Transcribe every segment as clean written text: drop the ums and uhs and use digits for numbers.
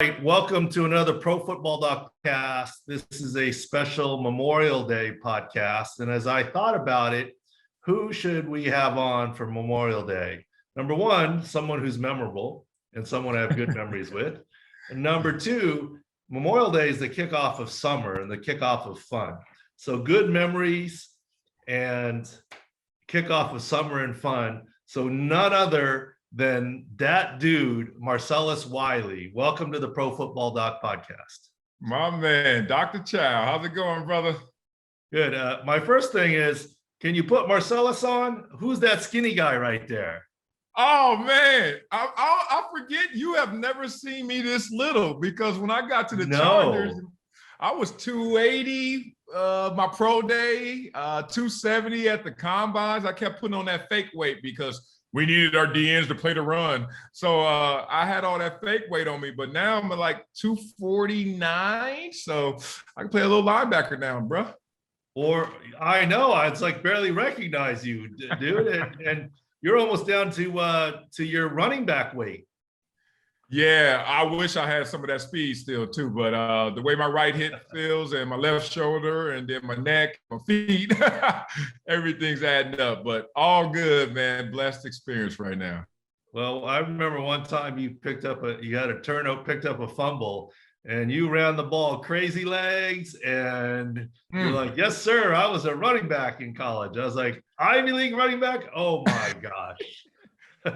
right, welcome to another Pro Football Podcast. This is a special Memorial Day podcast. And as I thought about it, who should we have on for Memorial Day? Number one, someone who's memorable and someone I have good memories with. And number two, Memorial Day is the kickoff of summer and the kickoff of fun. So good memories and kickoff of summer and fun. So none other than that dude, Marcellus Wiley. Welcome to the Pro Football Doc podcast. My man, Dr. Chow. How's it going, brother? Good. My first thing is, can you put Marcellus on? Who's that skinny guy right there? Oh, man. I forget you have never seen me this little because when I got to the Chargers, I was 280 my pro day, 270 at the combines. I kept putting on that fake weight because we needed our DNs to play the run. So I had all that fake weight on me, but now I'm at like 249. So I can play a little linebacker now, bro. Or I know, it's like barely recognize you, dude. and you're almost down to your running back weight. Yeah, I wish I had some of that speed still too, but the way my right hip feels and my left shoulder and then my neck, my feet, everything's adding up, but all good, man. Blessed experience right now. Well, I remember one time you had a turnover, picked up a fumble, and you ran the ball crazy legs, and you're like, yes, sir, I was a running back in college. I was like, Ivy League running back? Oh my gosh.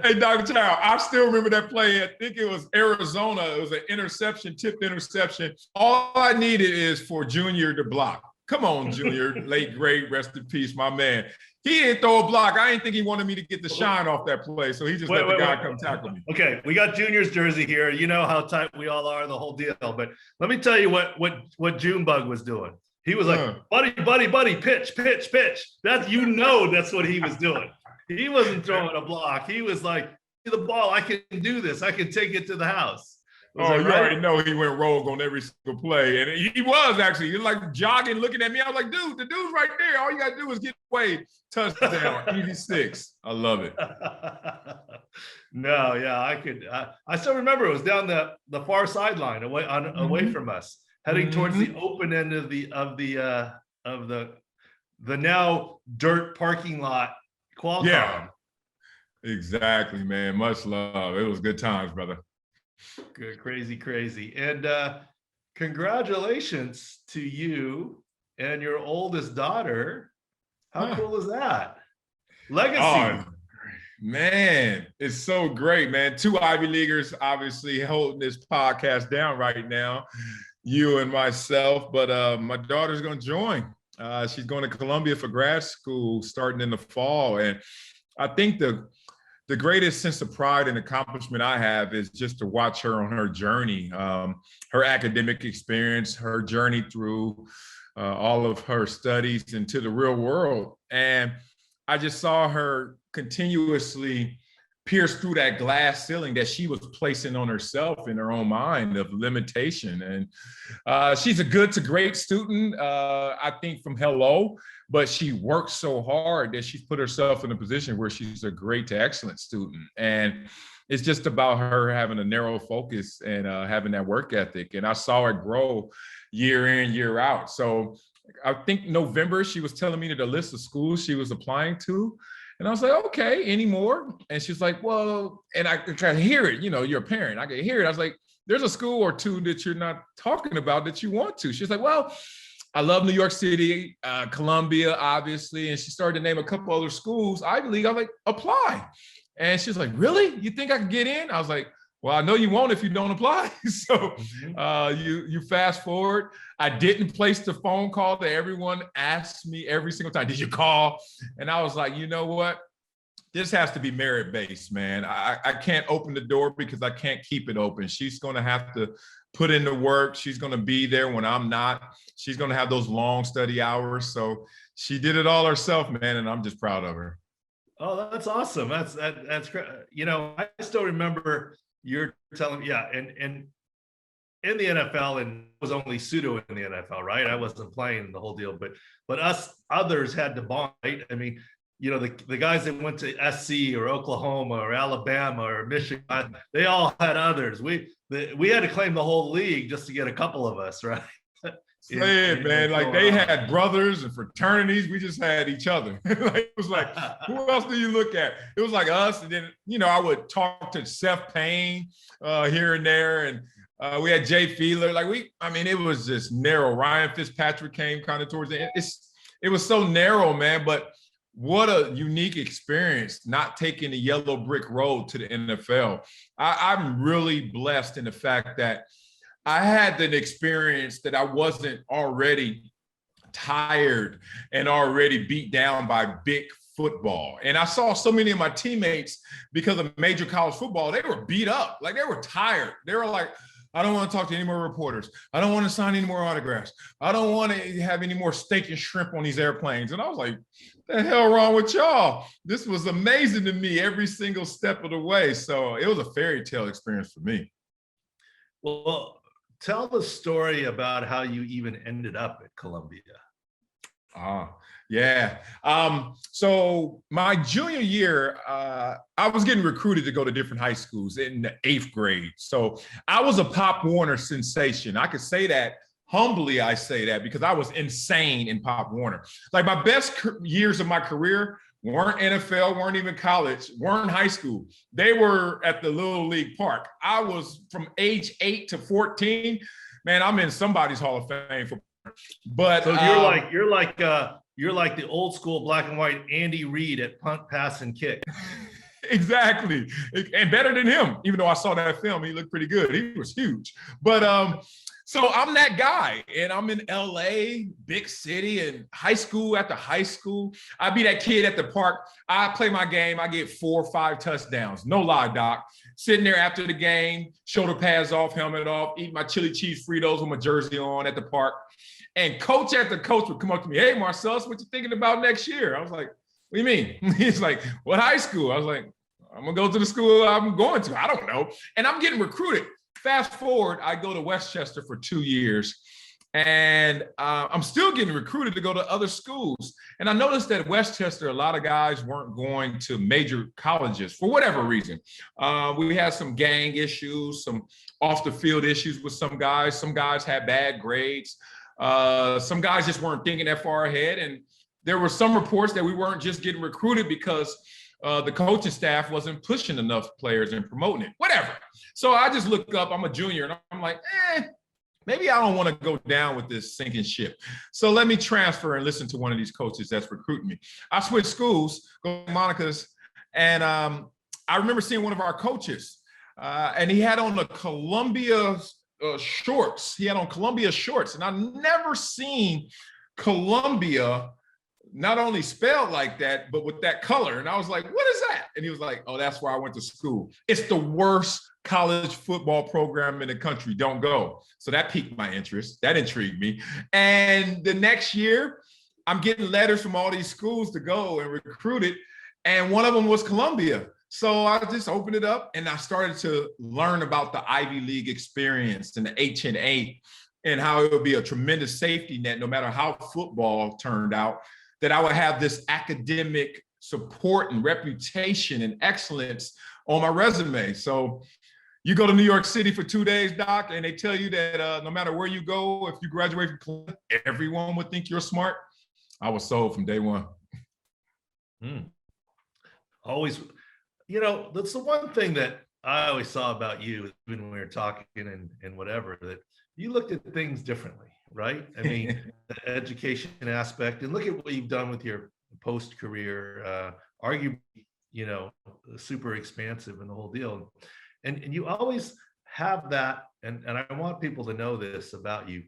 Hey, Dr. Chow, I still remember that play. I think it was Arizona. It was an interception, tipped interception. All I needed is for Junior to block. Come on, Junior, late great, rest in peace, my man. He didn't throw a block. I didn't think he wanted me to get the shine off that play, so he just let the guy come tackle me. Okay, we got Junior's jersey here. You know how tight we all are, the whole deal. But let me tell you what Junebug was doing. He was like, buddy, pitch. That's what he was doing. He wasn't throwing a block. He was like, the ball, I can do this. I can take it to the house. You already know he went rogue on every single play. And he was actually, he was like jogging, looking at me. I was like, dude, the dude's right there. All you got to do is get away. Touchdown, easy 6. I love it. No, yeah, I still remember it was down the far sideline away from us, heading towards the open end of the now dirt parking lot. Qualcomm. Yeah, exactly, man. Much love. It was good times, brother. Good, crazy. And congratulations to you and your oldest daughter. How cool is that? Legacy. Oh, man, it's so great, man. 2 Ivy Leaguers obviously holding this podcast down right now, you and myself, but my daughter's going to join. She's going to Columbia for grad school starting in the fall. And I think the greatest sense of pride and accomplishment I have is just to watch her on her journey, her academic experience, her journey through all of her studies into the real world. And I just saw her continuously pierce through that glass ceiling that she was placing on herself in her own mind of limitation. And she's a good to great student, I think from hello, but she works so hard that she's put herself in a position where she's a great to excellent student. And it's just about her having a narrow focus and having that work ethic. And I saw it grow year in, year out. So I think November, she was telling me the list of schools she was applying to. And I was like, okay, any more? And she's like, well, and I could try to hear it. You know, you're a parent. I could hear it. I was like, there's a school or two that you're not talking about that you want to. She's like, well, I love New York City, Columbia, obviously. And she started to name a couple other schools, Ivy League. I was like, apply. And she's like, really? You think I can get in? I was like, well, I know you won't if you don't apply. So you fast forward. I didn't place the phone call that everyone asked me every single time. Did you call? And I was like, you know what? This has to be merit-based, man. I can't open the door because I can't keep it open. She's going to have to put in the work. She's going to be there when I'm not. She's going to have those long study hours. So she did it all herself, man, and I'm just proud of her. Oh, that's awesome. That's great. You know, I still remember you're telling me, yeah, and in the NFL, and was only pseudo in the NFL, right? I wasn't playing the whole deal, but us others had to bond, right? I mean, the guys that went to SC or Oklahoma or Alabama or Michigan, they all had others. We had to claim the whole league just to get a couple of us, right? Man, like they had brothers and fraternities. We just had each other. Like, it was like, who else do you look at? It was like us. And then, I would talk to Seth Payne here and there. And we had Jay Fiedler. It was just narrow. Ryan Fitzpatrick came kind of towards the end. It was so narrow, man. But what a unique experience, not taking the yellow brick road to the NFL. I'm really blessed in the fact that I had an experience that I wasn't already tired and already beat down by big football. And I saw so many of my teammates, because of major college football, they were beat up. Like, they were tired. They were like, I don't want to talk to any more reporters. I don't want to sign any more autographs. I don't want to have any more steak and shrimp on these airplanes. And I was like, what the hell wrong with y'all? This was amazing to me every single step of the way. So it was a fairy tale experience for me. Well, tell the story about how you even ended up at Columbia. Yeah. So my junior year, I was getting recruited to go to different high schools in the 8th grade. So I was a Pop Warner sensation. I could say that humbly. I say that because I was insane in Pop Warner. Like, my best years of my career weren't NFL, weren't even college, weren't high school. They were at the Little League Park. I was from age 8 to 14. Man, I'm in somebody's Hall of Fame for. But so you're like the old school black and white Andy Reid at punt, pass, and kick. Exactly, and better than him. Even though I saw that film, he looked pretty good. He was huge. But so I'm that guy, and I'm in LA, big city, and high school after high school. I be that kid at the park. I play my game. I get 4 or 5 touchdowns. No lie, Doc. Sitting there after the game, shoulder pads off, helmet off, eating my chili cheese Fritos with my jersey on at the park. And coach after coach would come up to me, hey, Marcellus, what you thinking about next year? I was like, what do you mean? He's like, what high school? I was like, I'm going to go to the school I'm going to. I don't know. And I'm getting recruited. Fast forward, I go to Westchester for 2 years, and I'm still getting recruited to go to other schools. And I noticed that at Westchester, a lot of guys weren't going to major colleges for whatever reason. We had some gang issues, some off the field issues with some guys. Some guys had bad grades. Some guys just weren't thinking that far ahead. And there were some reports that we weren't just getting recruited because the coaching staff wasn't pushing enough players and promoting it, whatever. So I just look up, I'm a junior, and I'm like, maybe I don't want to go down with this sinking ship. So let me transfer and listen to one of these coaches that's recruiting me. I switched schools, go to Monica's, and I remember seeing one of our coaches, and he had on the Columbia shorts. He had on Columbia shorts, and I've never seen Columbia not only spelled like that, but with that color. And I was like, what is that? And he was like, oh, that's where I went to school. It's the worst college football program in the country. Don't go. So that piqued my interest. That intrigued me. And the next year, I'm getting letters from all these schools to go and recruit it. And one of them was Columbia. So I just opened it up and I started to learn about the Ivy League experience and the H&A and how it would be a tremendous safety net, no matter how football turned out, that I would have this academic support and reputation and excellence on my resume. So you go to New York City for 2 days, Doc, and they tell you that no matter where you go, if you graduate from Columbia, everyone would think you're smart. I was sold from day one. Always, that's the one thing that I always saw about you, even when we were talking and whatever, that you looked at things differently. Right? I mean, the education aspect, and look at what you've done with your post-career, arguably, super expansive in the whole deal. And you always have that, and I want people to know this about you,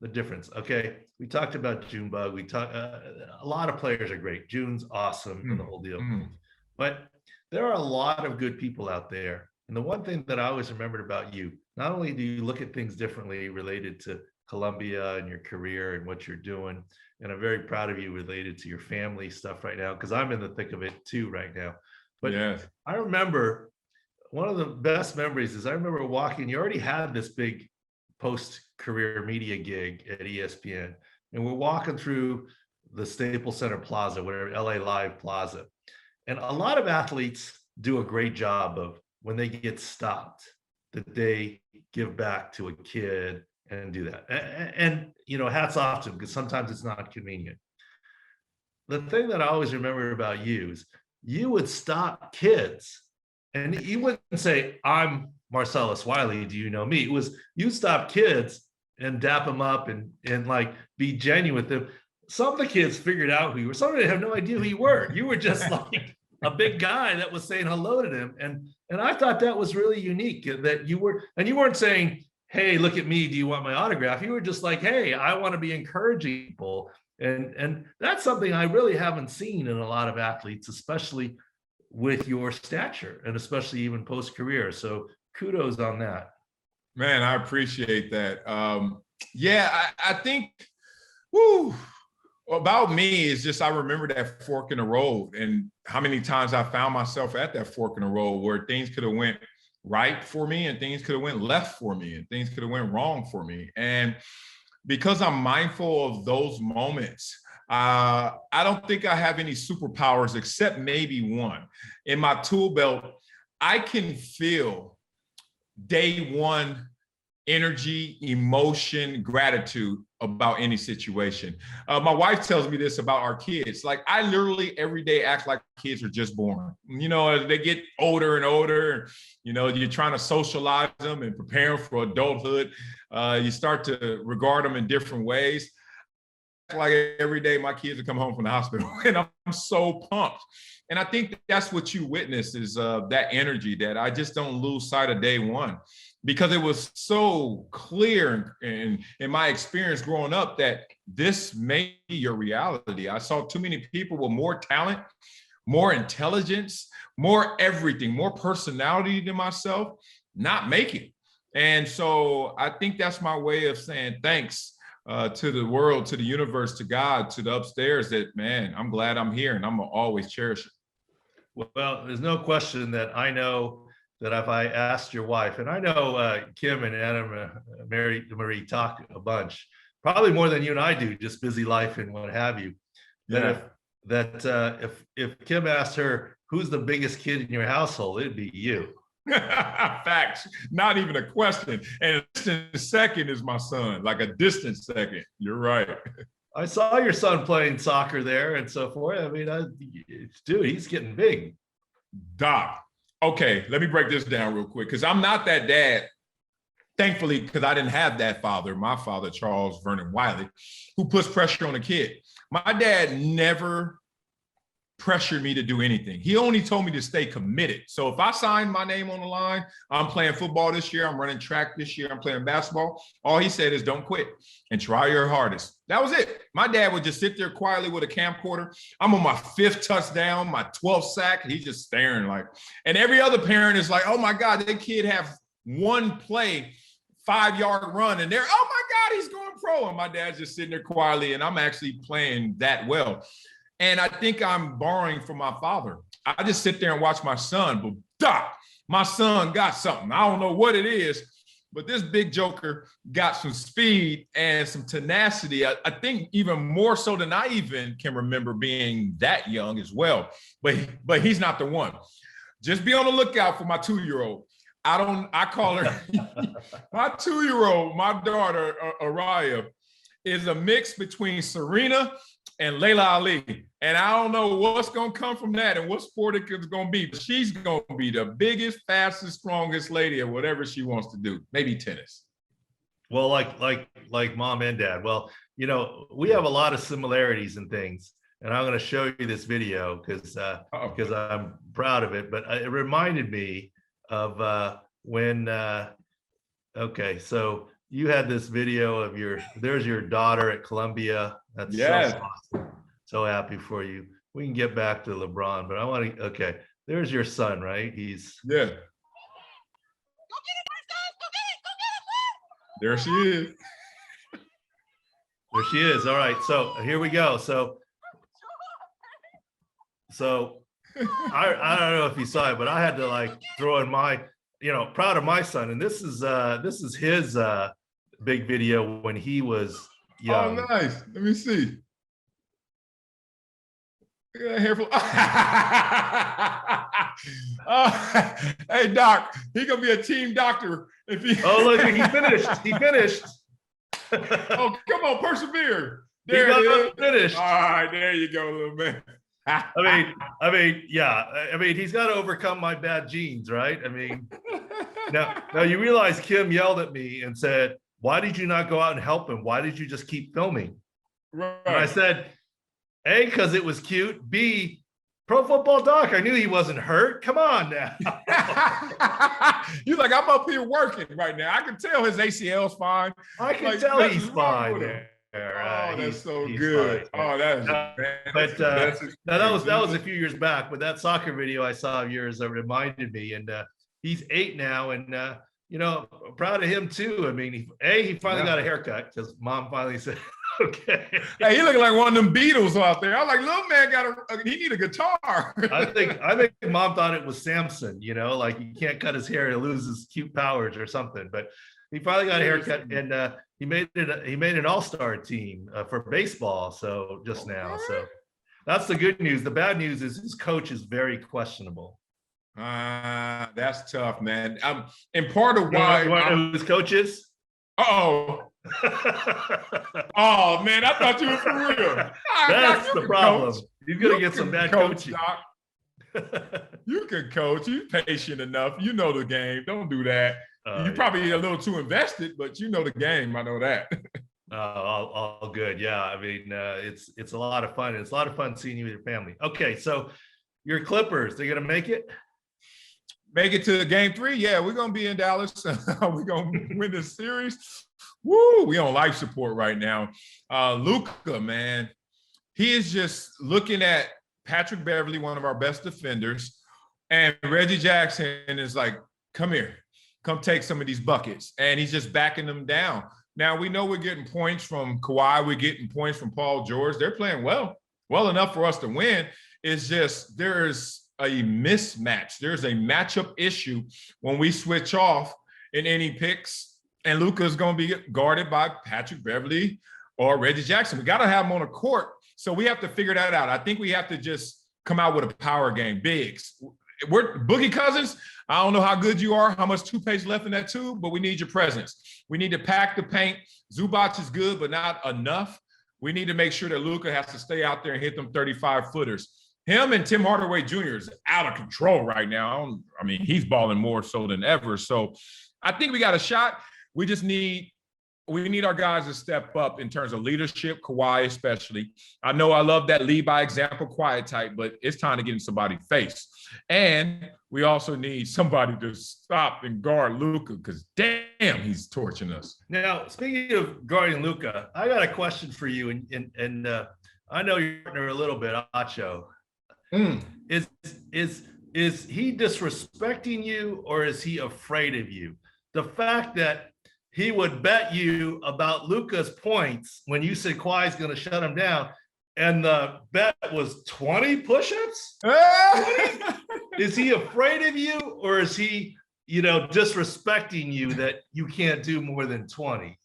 the difference. Okay, we talked about Junebug. A lot of players are great. June's awesome in the whole deal. But there are a lot of good people out there. And the one thing that I always remembered about you, not only do you look at things differently related to Columbia and your career and what you're doing, and I'm very proud of you related to your family stuff right now, because I'm in the thick of it too right now. But yeah. I remember one of the best memories is I remember walking, you already had this big post-career media gig at ESPN, and we're walking through the Staples Center Plaza, whatever, LA Live Plaza. And a lot of athletes do a great job of when they get stopped, that they give back to a kid and do that. And hats off to them because sometimes it's not convenient. The thing that I always remember about you is you would stop kids and you wouldn't say, I'm Marcellus Wiley, do you know me? It was you stop kids and dap them up and like be genuine with them. Some of the kids figured out who you were. Some of them have no idea who you were. You were just like a big guy that was saying hello to them. And I thought that was really unique that you weren't saying, hey, look at me, do you want my autograph? You were just like, hey, I want to be encouraging people. And that's something I really haven't seen in a lot of athletes, especially with your stature and especially even post-career. So kudos on that. Man, I appreciate that. I think, about me is just I remember that fork in the road and how many times I found myself at that fork in the road where things could have went right for me and things could have went left for me and things could have went wrong for me. And because I'm mindful of those moments, I don't think I have any superpowers except maybe one. In my tool belt, I can feel day one energy, emotion, gratitude about any situation. My wife tells me this about our kids. Like I literally every day act like kids are just born. As they get older and older, you're trying to socialize them and prepare them for adulthood. You start to regard them in different ways. Like every day my kids will come home from the hospital and I'm so pumped. And I think that's what you witness is that energy that I just don't lose sight of day one. Because it was so clear in my experience growing up that this may be your reality. I saw too many people with more talent, more intelligence, more everything, more personality than myself, not make it. And so I think that's my way of saying thanks to the world, to the universe, to God, to the upstairs that, man, I'm glad I'm here and I'm gonna always cherish it. Well, there's no question that I know that if I asked your wife, and I know Kim and Anna Marie talk a bunch, probably more than you and I do, just busy life and what have you. If Kim asked her, who's the biggest kid in your household, it'd be you. Facts, not even a question. And a distant second is my son, like a distant second. You're right. I saw your son playing soccer there and so forth. I mean, dude, he's getting big. Doc. Okay, let me break this down real quick because I'm not that dad, thankfully, because I didn't have that father, my father, Charles Vernon Wiley, who puts pressure on the kid. My dad never pressured me to do anything. He only told me to stay committed. So if I signed my name on the line, I'm playing football this year, I'm running track this year, I'm playing basketball, all he said is don't quit and try your hardest. That was it. My dad would just sit there quietly with a camcorder. I'm on my 5th touchdown, my 12th sack. He's just staring like, and every other parent is like, oh my God, that kid have one play, 5-yard run, and they're, oh my God, he's going pro. And my dad's just sitting there quietly, and I'm actually playing that well. And I think I'm borrowing from my father. I just sit there and watch my son, but Doc, my son got something. I don't know what it is, but this big joker got some speed and some tenacity. I think even more so than I even can remember being that young as well. But he's not the one. Just be on the lookout for my 2-year-old. I call her my 2-year-old, my daughter, Araya, is a mix between Serena and Layla Ali. And I don't know what's going to come from that and what sport it's going to be, but she's going to be the biggest, fastest, strongest lady at whatever she wants to do. Maybe tennis. Well, like mom and dad. Well, we have a lot of similarities in things, and I'm going to show you this video because I'm proud of it. But it reminded me of when. Okay, so you had this video of there's your daughter at Columbia. That's so awesome. So happy for you. We can get back to LeBron, but I want to, okay, there's your son, right? He's. Yeah. There she is. There she is. All right, so here we go. So I don't know if you saw it, but I had to like throw in my, proud of my son. And this is his big video when he was young. Oh, nice. Let me see. Look at that hair hey, Doc, he gonna be a team doctor if he. Oh, look, he finished. He finished. Oh, come on, persevere. There it is. Finished. All right, there you go, little man. I mean, yeah. I mean, he's got to overcome my bad genes, right? I mean, now you realize Kim yelled at me and said, "Why did you not go out and help him? Why did you just keep filming?" Right. And I said, A, because it was cute. B, Pro Football Doc, I knew he wasn't hurt. Come on now. You're like, I'm up here working right now. I can tell his ACL's fine. I can tell he's fine. Oh, that's so good. Fine. Oh, that's now that was a few years back, but that soccer video I saw of yours reminded me, and he's 8 now, and you know, proud of him too. I mean, he finally got a haircut because mom finally said, okay. Hey, he looking like one of them Beatles out there. I was like, little man he need a guitar. I think mom thought it was Samson, you know, like you can't cut his hair, he'll lose his cute powers or something. But he finally got a haircut, and he made an all-star team for baseball. So just now, so that's the good news. The bad news is his coach is very questionable. That's tough, man. And part of why his coach is. Oh man, I thought you were for real. That's the problem. You're gonna get some bad coaching. You can coach. You're patient enough. You know the game. Don't do that. You're probably a little too invested, but you know the game. I know that. All good. Yeah, I mean, it's a lot of fun. It's a lot of fun seeing you with your family. Okay, so your Clippers, they're gonna make it. Make it to game 3? Yeah, we're gonna be in Dallas. We're gonna win this series. Woo! We on life support right now. Luca, man, he is just looking at Patrick Beverly, one of our best defenders, and Reggie Jackson is like, "Come here, come take some of these buckets," and he's just backing them down. Now we know we're getting points from Kawhi, we're getting points from Paul George. They're playing well enough for us to win. It's just there's a mismatch. There's a matchup issue when we switch off in any picks, and Luca's going to be guarded by Patrick Beverly or Reggie Jackson. We got to have him on the court, so we have to figure that out. I think we have to just come out with a power game. Bigs. We're Boogie Cousins. I don't know how good you are, how much toothpaste left in that tube, but we need your presence. We need to pack the paint. Zubac is good, but not enough. We need to make sure that Luca has to stay out there and hit them 35-footers. Him and Tim Hardaway Jr. is out of control right now. I mean, he's balling more so than ever. So I think we got a shot. We just need our guys to step up in terms of leadership, Kawhi especially. I know I love that lead by example, quiet type, but it's time to get in somebody's face. And we also need somebody to stop and guard Luca because damn, he's torching us. Now, speaking of guarding Luca, I got a question for you, and I know your partner a little bit, Acho. Is he disrespecting you, or is he afraid of you? The fact that he would bet you about Luca's points when you said Kawhi's going to shut him down, and the bet was 20 push-ups? 20? Is he afraid of you, or is he, disrespecting you that you can't do more than 20?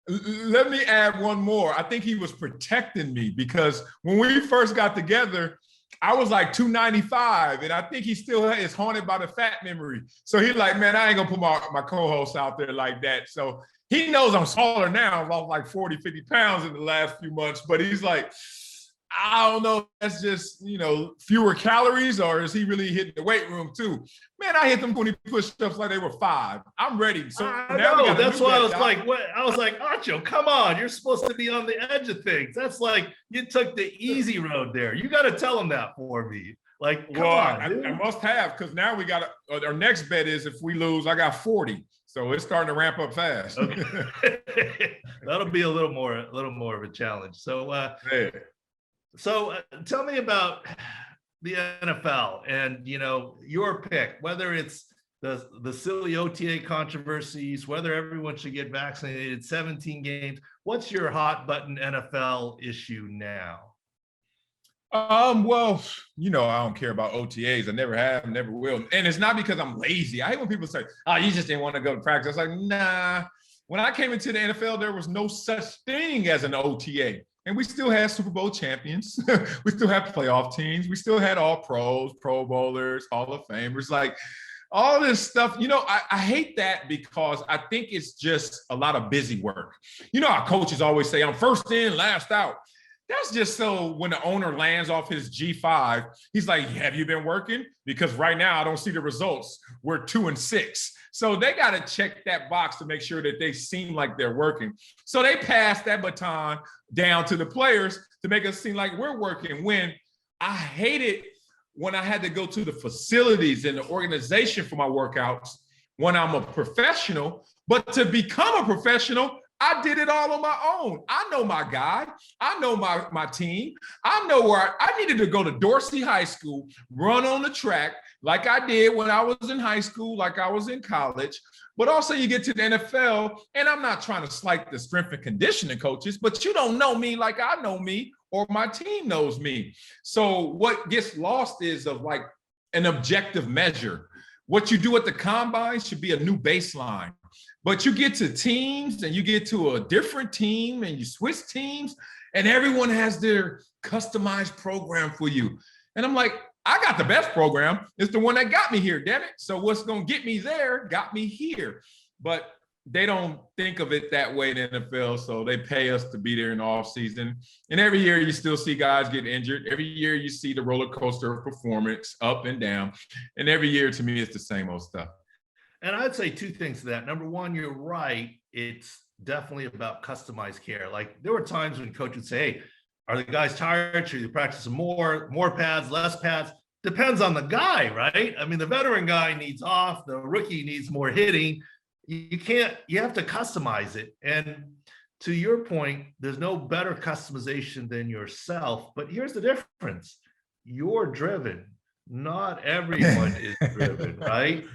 Let me add one more. I think he was protecting me because when we first got together, I was like 295, and I think he still is haunted by the fat memory. So he's like, man, I ain't gonna put my co-host out there like that. So he knows I'm smaller now. I've lost like 40, 50 pounds in the last few months, but he's like, I don't know, that's just, fewer calories, or is he really hitting the weight room too? Man, I hit them 20 push-ups like they were 5. I'm ready. So now that's why I was like, what? I was like, Acho, come on. You're supposed to be on the edge of things. That's like, you took the easy road there. You got to tell him that for me. Like, come on. I must have, because now we got our next bet is if we lose, I got 40. So it's starting to ramp up fast. Okay. That'll be a little more of a challenge. So, So tell me about the NFL and, your pick, whether it's the silly OTA controversies, whether everyone should get vaccinated, 17 games. What's your hot button NFL issue now? Well, I don't care about OTAs. I never have, never will. And it's not because I'm lazy. I hate when people say, oh, you just didn't want to go to practice. I was like, nah. When I came into the NFL, there was no such thing as an OTA. and we still had Super Bowl champions. We still had playoff teams. We still had all pros, Pro Bowlers, Hall of Famers, like all this stuff. I hate that because I think it's just a lot of busy work. Our coaches always say, I'm first in, last out. That's just so when the owner lands off his G5, he's like, have you been working? Because right now I don't see the results. We're 2-6. So they got to check that box to make sure that they seem like they're working. So they pass that baton down to the players to make us seem like we're working, when I hate it when I had to go to the facilities and the organization for my workouts when I'm a professional. But to become a professional, I did it all on my own. I know my guy. I know my team. I know where I needed to go to Dorsey High School, run on the track like I did when I was in high school, like I was in college. But also you get to the NFL, and I'm not trying to slight the strength and conditioning coaches, but you don't know me like I know me or my team knows me. So what gets lost is of like an objective measure. What you do at the combine should be a new baseline. But you get to teams and you get to a different team and you switch teams and everyone has their customized program for you. And I'm like, I got the best program. It's the one that got me here, damn it. So what's going to get me there got me here. But they don't think of it that way in the NFL. So they pay us to be there in the off season. And every year you still see guys get injured. Every year you see the roller coaster of performance up and down. And every year to me, it's the same old stuff. And I'd say two things to that. Number one, you're right. It's definitely about customized care. Like there were times when coach would say, hey, are the guys tired? Should you practice some more pads, less pads? Depends on the guy, right? I mean, the veteran guy needs off. The rookie needs more hitting. You have to customize it. And to your point, there's no better customization than yourself. But here's the difference. You're driven. Not everyone is driven, right?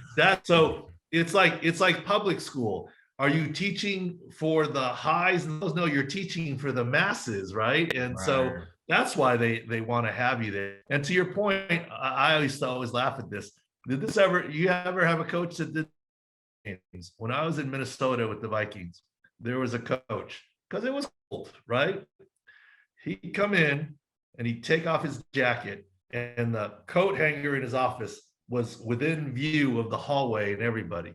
So it's like public school. Are you teaching for the highs and lows? No, you're teaching for the masses, right? And so that's why they want to have you there. And to your point, I always laugh at this. You ever have a coach that did things? When I was in Minnesota with the Vikings, there was a coach, because it was cold, right? He'd come in and he'd take off his jacket, and the coat hanger in his office was within view of the hallway and everybody.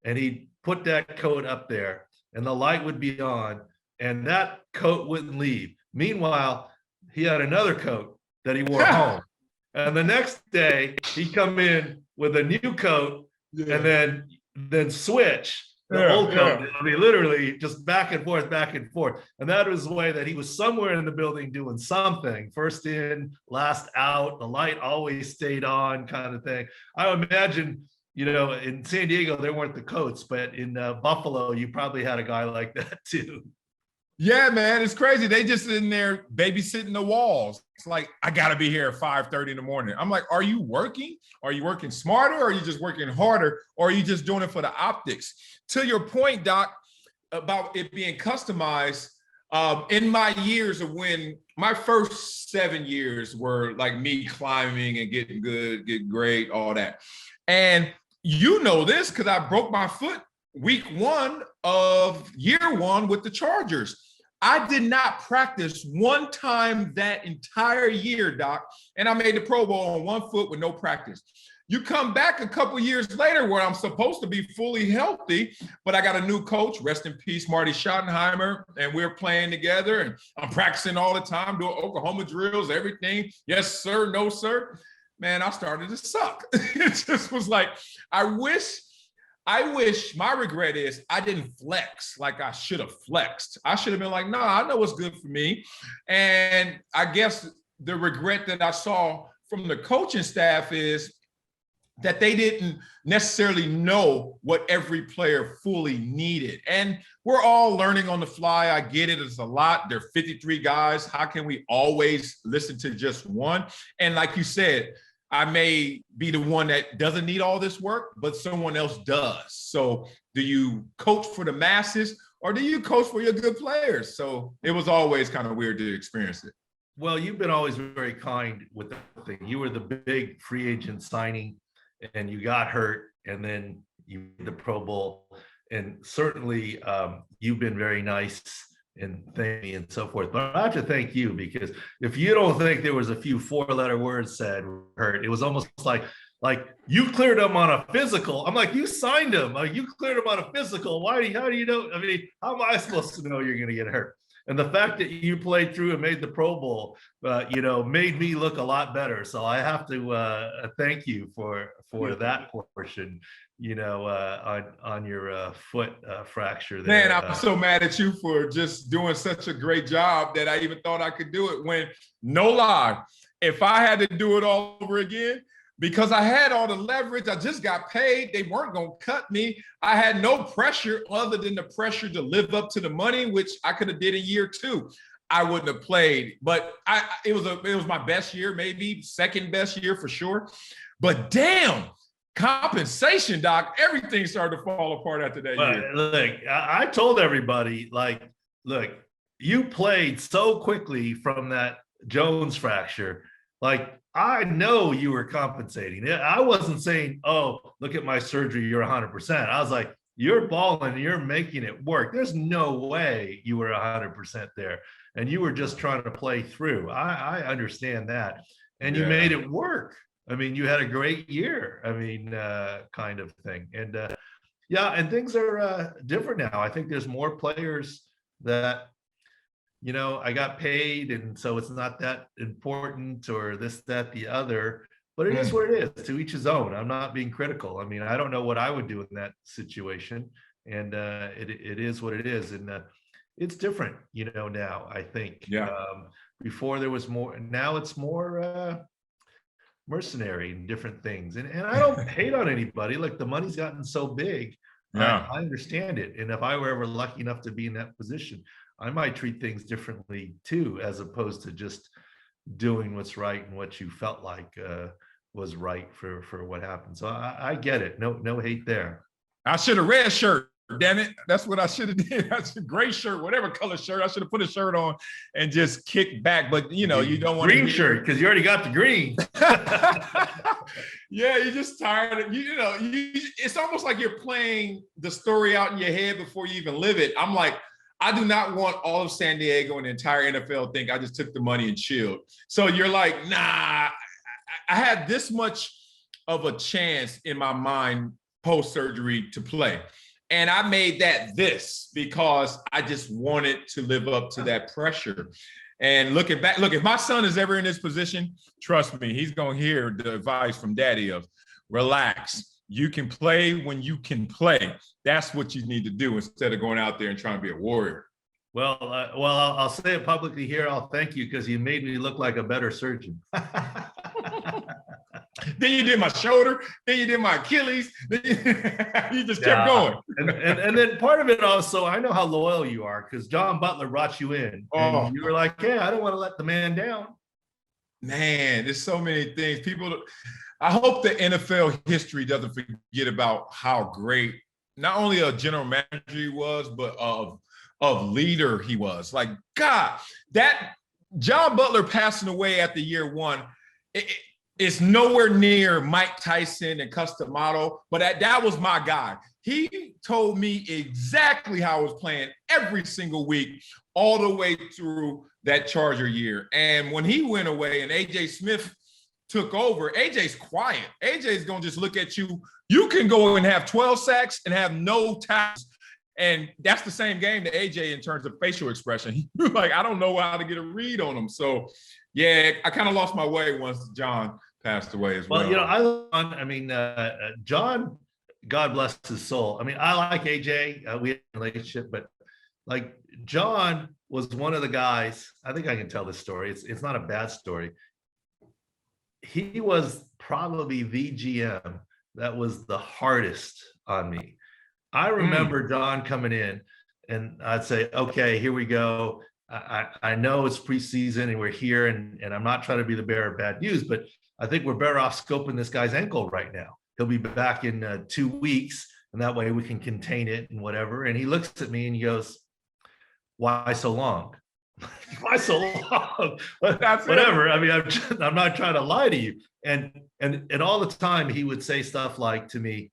And he'd put that coat up there and the light would be on and that coat wouldn't leave. Meanwhile, he had another coat that he wore home. And the next day he'd come in with a new coat and then switch the old coat. I mean, literally just back and forth. And that was the way that he was somewhere in the building doing something. First in, last out, the light always stayed on, kind of thing. I imagine, in San Diego, there weren't the coats, but in Buffalo, you probably had a guy like that too. Yeah, man, it's crazy. They just in there babysitting the walls. It's like, I got to be here at 5:30 in the morning. I'm like, are you working? Are you working smarter? Or are you just working harder? Or are you just doing it for the optics? To your point, Doc, about it being customized, in my years of when my first 7 years were like me climbing and getting good, getting great, all that. And you know this because I broke my foot week 1 of year 1 with the Chargers. I did not practice one time that entire year, Doc, and I made the Pro Bowl on 1 foot with no practice. You come back a couple years later where I'm supposed to be fully healthy, but I got a new coach, rest in peace, Marty Schottenheimer, and we're playing together, and I'm practicing all the time, doing Oklahoma drills, everything. Yes, sir, no, sir. Man, I started to suck. It just was like, I wish, my regret is I didn't flex like I should have flexed. I should have been like, nah, I know what's good for me. And I guess the regret that I saw from the coaching staff is that they didn't necessarily know what every player fully needed. And we're all learning on the fly. I get it. It's a lot. There are 53 guys. How can we always listen to just one? And like you said, I may be the one that doesn't need all this work, but someone else does. So do you coach for the masses or do you coach for your good players? So it was always kind of weird to experience it. Well, you've been always very kind with the thing. You were the big free agent signing and you got hurt and then you made the Pro Bowl. And certainly you've been very nice and thank me and so forth. But I have to thank you, because if you don't think there was a few 4-letter words said hurt, it was almost like you cleared him on a physical. I'm like, you signed him. Like, you cleared him on a physical. How do you know? I mean, how am I supposed to know you're going to get hurt? And the fact that you played through and made the Pro Bowl, made me look a lot better. So I have to thank you for that portion, on your foot fracture there. Man, I'm so mad at you for just doing such a great job that I even thought I could do it, when, no lie, if I had to do it all over again, because I had all the leverage, I just got paid, they weren't going to cut me. I had no pressure other than the pressure to live up to the money, which I could have did in year 2. I wouldn't have played, but it was my best year, maybe second best year for sure. But damn, compensation, Doc, everything started to fall apart after that year. Look, I told everybody, look, you played so quickly from that Jones fracture. Like, I know you were compensating. I wasn't saying, oh, look at my surgery, you're 100%. I was like, you're balling, you're making it work. There's no way you were 100% there. And you were just trying to play through. I understand that. And you made it work. I mean, you had a great year. I mean, kind of thing. And and things are different now. I think there's more players that, I got paid, and so it's not that important, or this, that, the other. But it is what it is. To each his own. I'm not being critical. I mean, I don't know what I would do in that situation, and it is what it is. And it's different, now, I think. Before there was more. Now it's more mercenary and different things. And I don't hate on anybody. Like, the money's gotten so big. I understand it. And if I were ever lucky enough to be in that position, I might treat things differently too, as opposed to just doing what's right and what you felt like was right for what happened. So I get it. No hate there. I should have red shirt. Damn it. That's what I should have did. That's a gray shirt, whatever color shirt. I should have put a shirt on and just kick back. But you don't want green shirt, because you already got the green. Yeah, you're just tired of it's almost like you're playing the story out in your head before you even live it. I'm like, I do not want all of San Diego and the entire NFL think I just took the money and chilled. So you're like, nah, I had this much of a chance in my mind post-surgery to play. And I made that this because I just wanted to live up to that pressure. And looking back, look, if my son is ever in this position, trust me, he's going to hear the advice from daddy of relax. You can play when you can play. That's what you need to do instead of going out there and trying to be a warrior. Well, I'll say it publicly here. I'll thank you, because you made me look like a better surgeon. Then you did my shoulder. Then you did my Achilles. Then you just kept going. And then part of it also, I know how loyal you are, because John Butler brought you in. And you were like, hey, I don't want to let the man down. Man, there's so many things. I hope the NFL history doesn't forget about how great not only a general manager he was, but of leader he was. Like, God, that John Butler passing away after year 1, it's nowhere near Mike Tyson and Customato, but that was my guy. He told me exactly how I was playing every single week, all the way through that Charger year. And when he went away and A.J. Smith took over, AJ's quiet. AJ's going to just look at you. You can go and have 12 sacks and have no tackles. And that's the same game to AJ in terms of facial expression. Like, I don't know how to get a read on him. So, yeah, I kind of lost my way once John passed away as well. John, God bless his soul. I mean, I like AJ. We have a relationship, but like, John was one of the guys. I think I can tell this story. It's not a bad story. He was probably the GM that was the hardest on me. I remember John coming in, and I'd say, okay, here we go. I know it's preseason and we're here, and I'm not trying to be the bearer of bad news, but I think we're better off scoping this guy's ankle right now. He'll be back in 2 weeks, and that way we can contain it and whatever. And he looks at me and he goes, why so long? Why so long? Whatever. I mean, I'm not trying to lie to you. And all the time he would say stuff like to me,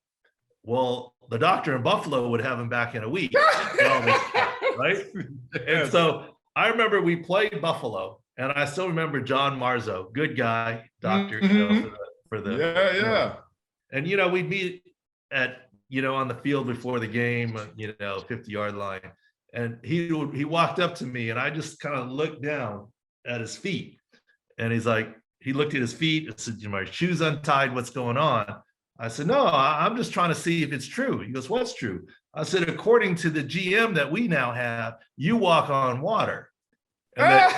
well, the doctor in Buffalo would have him back in a week. Right? right? And so I remember we played Buffalo, and I still remember John Marzo, good guy, doctor, for the yeah. And we'd meet at on the field before the game, 50-yard line, and he walked up to me, and I just kind of looked down at his feet, and he looked at his feet and said, "My shoes untied. What's going on?" I said, "No, I'm just trying to see if it's true." He goes, "What's true?" I said, "According to the GM that we now have, you walk on water." And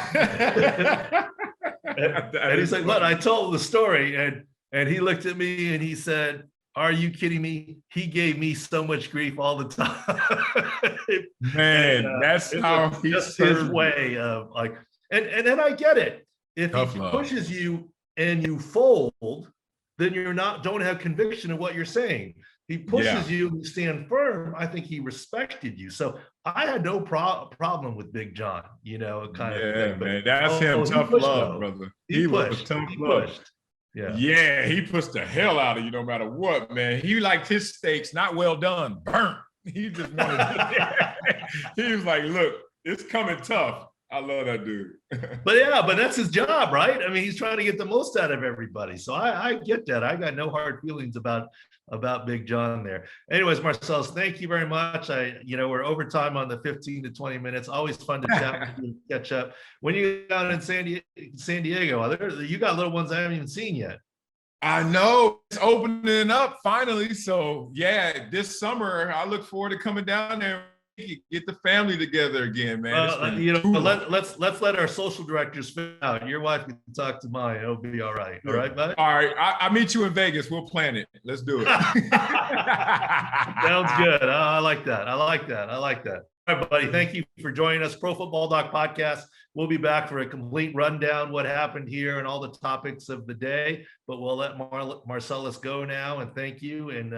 he's like, "Look," I told him the story, and he looked at me and he said, "Are you kidding me? He gave me so much grief all the time." Man, that's how just his way of like, and then I get it. If he pushes you and you fold, then don't have conviction of what you're saying. He pushes you and you stand firm. I think he respected you. So I had no problem with Big John, kind of thing. But, man, that's him. Tough love, brother. He was tough love. Yeah, he pushed the hell out of you no matter what, man. He liked his steaks not well done, burnt. He just wanted he was like, "Look, it's coming tough." I love that dude. but that's his job, right? I mean, he's trying to get the most out of everybody. So I get that. I got no hard feelings about Big John there. Anyways, Marcellus, thank you very much. We're over time on the 15 to 20 minutes. Always fun to chat with you, catch up. When you got in San Diego, you got little ones I haven't even seen yet. I know, it's opening up finally. So yeah, this summer I look forward to coming down there. Get the family together again, man. Let's let our social directors figure out. Your wife can talk to mine. It'll be all right. All right, bud? All right. I'll meet you in Vegas. We'll plan it. Let's do it. Sounds good. I like that. All right, buddy. Thank you for joining us. Pro Football Doc Podcast. We'll be back for a complete rundown what happened here and all the topics of the day. But we'll let Marcellus go now. And thank you. And